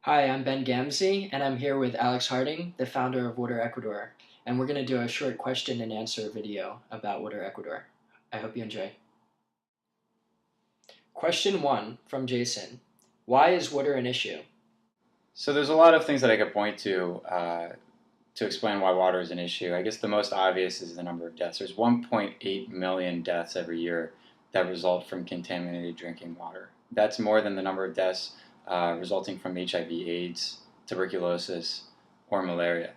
Hi, I'm Ben Gamse, and I'm here with Alex Harding, the founder of Water Ecuador, and we're going to do a short question and answer video about Water Ecuador. I hope you enjoy. Question 1 from Jason. Why is water an issue? So there's a lot of things that I could point to explain why water is an issue. I guess the most obvious is the number of deaths. There's 1.8 million deaths every year that result from contaminated drinking water. That's more than the number of deaths resulting from HIV/AIDS, tuberculosis, or malaria.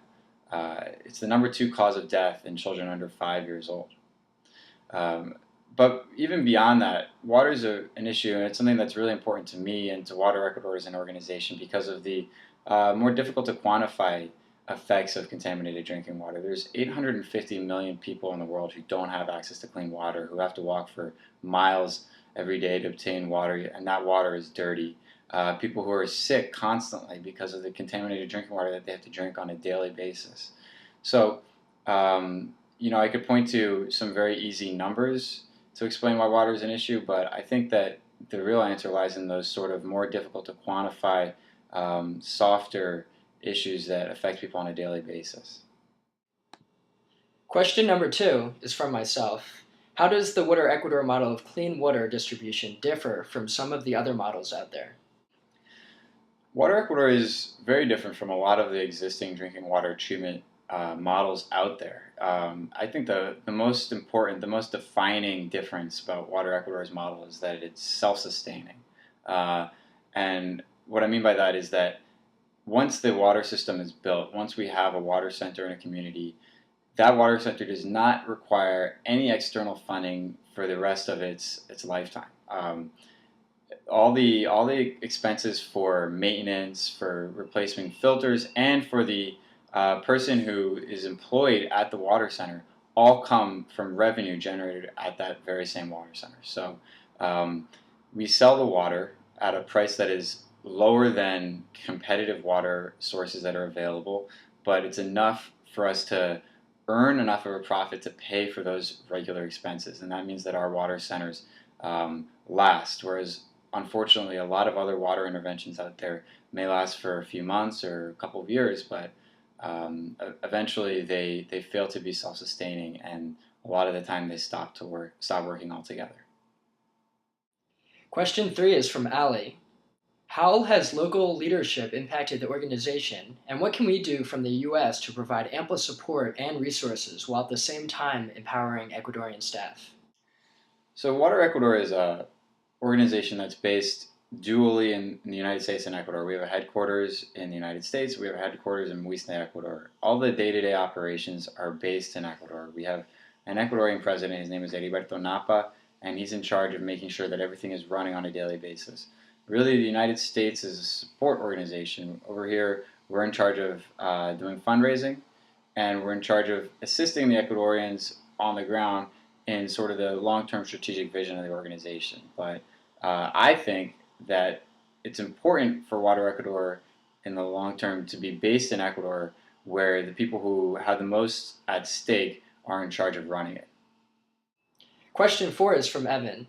It's the number 2 cause of death in children under 5 years old. But even beyond that, water is an issue, and it's something that's really important to me and to Water Ecuador as an organization because of the more difficult to quantify effects of contaminated drinking water. There's 850 million people in the world who don't have access to clean water, who have to walk for miles every day to obtain water, and that water is dirty. People who are sick constantly because of the contaminated drinking water that they have to drink on a daily basis. So, I could point to some very easy numbers to explain why water is an issue, but I think that the real answer lies in those sort of more difficult to quantify, softer issues that affect people on a daily basis. Question number 2 is from myself. How does the Water Ecuador model of clean water distribution differ from some of the other models out there? Water Ecuador is very different from a lot of the existing drinking water treatment models out there. I think the most important, the most defining difference about Water Ecuador's model is that it's self-sustaining. And what I mean by that is that once the water system is built, once we have a water center in a community, that water center does not require any external funding for the rest of its lifetime. All the expenses for maintenance, for replacing filters, and for the person who is employed at the water center all come from revenue generated at that very same water center. So we sell the water at a price that is lower than competitive water sources that are available, but it's enough for us to earn enough of a profit to pay for those regular expenses. And that means that our water centers last, whereas unfortunately a lot of other water interventions out there may last for a few months or a couple of years, but eventually they fail to be self-sustaining, and a lot of the time they stop working altogether. Question 3 is from Ali. How has local leadership impacted the organization, and what can we do from the U.S. to provide ample support and resources while at the same time empowering Ecuadorian staff? So Water Ecuador is a organization that's based dually in the United States and Ecuador. We have a headquarters in the United States. We have a headquarters in Muisne, Ecuador. All the day-to-day operations are based in Ecuador. We have an Ecuadorian president. His name is Heriberto Napa, and he's in charge of making sure that everything is running on a daily basis. Really, the United States is a support organization. Over here, we're in charge of doing fundraising, and we're in charge of assisting the Ecuadorians on the ground in sort of the long-term strategic vision of the organization. But I think that it's important for Water Ecuador in the long term to be based in Ecuador, where the people who have the most at stake are in charge of running it. Question 4 is from Evan.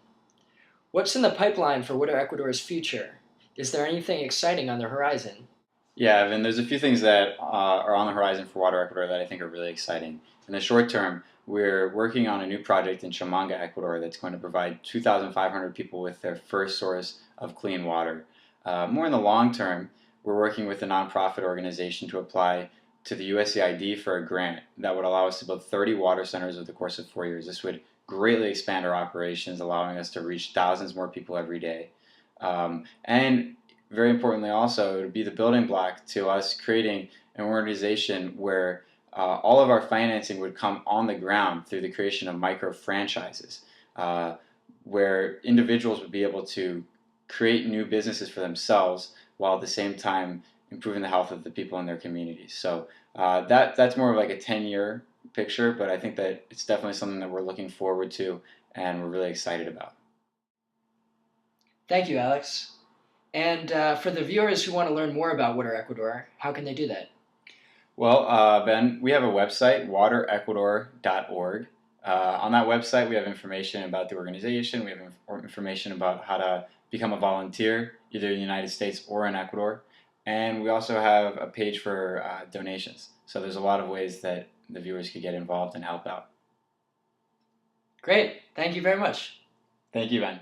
What's in the pipeline for Water Ecuador's future? Is there anything exciting on the horizon? Yeah, Evan, there's a few things that are on the horizon for Water Ecuador that I think are really exciting. In the short term, we're working on a new project in Chamanga, Ecuador, that's going to provide 2,500 people with their first source of clean water. More in the long term, we're working with a nonprofit organization to apply to the USAID for a grant that would allow us to build 30 water centers over the course of 4 years. This would greatly expand our operations, allowing us to reach thousands more people every day. And very importantly also, it would be the building block to us creating an organization where all of our financing would come on the ground through the creation of micro franchises, where individuals would be able to create new businesses for themselves while at the same time improving the health of the people in their communities. So that's more of like a 10-year picture, but I think that it's definitely something that we're looking forward to and we're really excited about. Thank you, Alex. And for the viewers who want to learn more about Water Ecuador, how can they do that? Well, Ben, we have a website, waterecuador.org. On that website, we have information about the organization. We have information about how to become a volunteer, either in the United States or in Ecuador. And we also have a page for donations. So there's a lot of ways that the viewers could get involved and help out. Great. Thank you very much. Thank you, Ben.